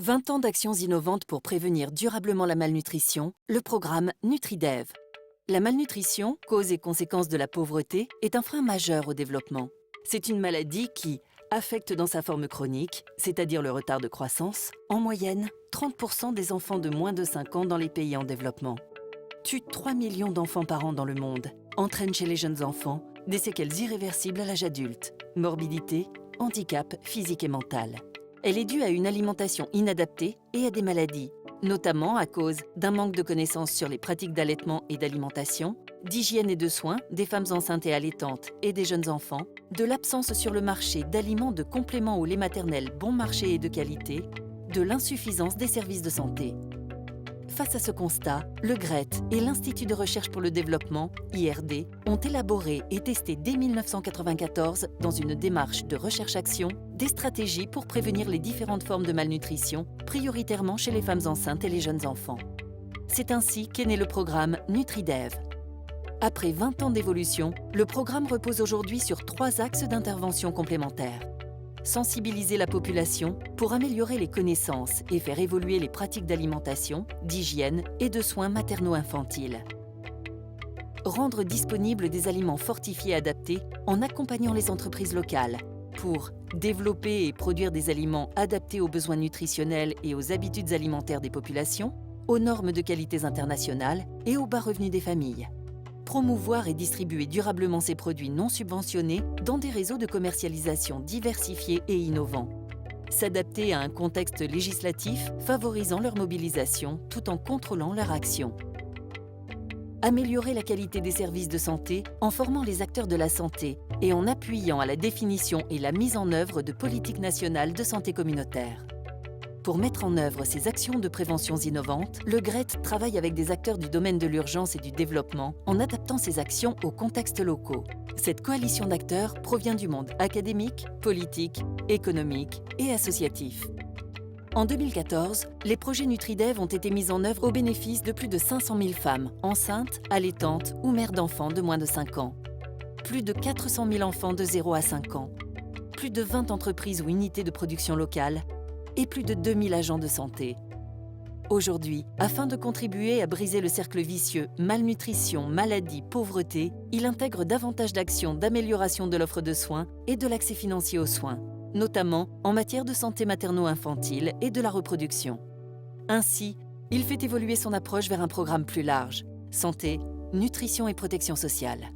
20 ans d'actions innovantes pour prévenir durablement la malnutrition, le programme NutriDev. La malnutrition, cause et conséquence de la pauvreté, est un frein majeur au développement. C'est une maladie qui affecte dans sa forme chronique, c'est-à-dire le retard de croissance, en moyenne 30% des enfants de moins de 5 ans dans les pays en développement. Tue 3 millions d'enfants par an dans le monde, entraîne chez les jeunes enfants des séquelles irréversibles à l'âge adulte, morbidité, handicap physique et mental. Elle est due à une alimentation inadaptée et à des maladies, notamment à cause d'un manque de connaissances sur les pratiques d'allaitement et d'alimentation, d'hygiène et de soins des femmes enceintes et allaitantes et des jeunes enfants, de l'absence sur le marché d'aliments de compléments au lait maternel bon marché et de qualité, de l'insuffisance des services de santé. Face à ce constat, le GRET et l'Institut de recherche pour le développement, IRD, ont élaboré et testé dès 1994, dans une démarche de recherche-action, des stratégies pour prévenir les différentes formes de malnutrition, prioritairement chez les femmes enceintes et les jeunes enfants. C'est ainsi qu'est né le programme NutriDev. Après 20 ans d'évolution, le programme repose aujourd'hui sur 3 axes d'intervention complémentaires. Sensibiliser la population pour améliorer les connaissances et faire évoluer les pratiques d'alimentation, d'hygiène et de soins materno-infantiles. Rendre disponibles des aliments fortifiés adaptés en accompagnant les entreprises locales pour développer et produire des aliments adaptés aux besoins nutritionnels et aux habitudes alimentaires des populations, aux normes de qualité internationales et aux bas revenus des familles. Promouvoir et distribuer durablement ces produits non subventionnés dans des réseaux de commercialisation diversifiés et innovants. S'adapter à un contexte législatif favorisant leur mobilisation tout en contrôlant leur action. Améliorer la qualité des services de santé en formant les acteurs de la santé et en appuyant à la définition et la mise en œuvre de politiques nationales de santé communautaire. Pour mettre en œuvre ces actions de prévention innovantes, le GRET travaille avec des acteurs du domaine de l'urgence et du développement en adaptant ses actions aux contextes locaux. Cette coalition d'acteurs provient du monde académique, politique, économique et associatif. En 2014, les projets NutriDev ont été mis en œuvre au bénéfice de plus de 500 000 femmes enceintes, allaitantes ou mères d'enfants de moins de 5 ans. Plus de 400 000 enfants de 0 à 5 ans. Plus de 20 entreprises ou unités de production locales et plus de 2000 agents de santé. Aujourd'hui, afin de contribuer à briser le cercle vicieux malnutrition, maladie, pauvreté, il intègre davantage d'actions d'amélioration de l'offre de soins et de l'accès financier aux soins, notamment en matière de santé materno-infantile et de la reproduction. Ainsi, il fait évoluer son approche vers un programme plus large, santé, nutrition et protection sociale.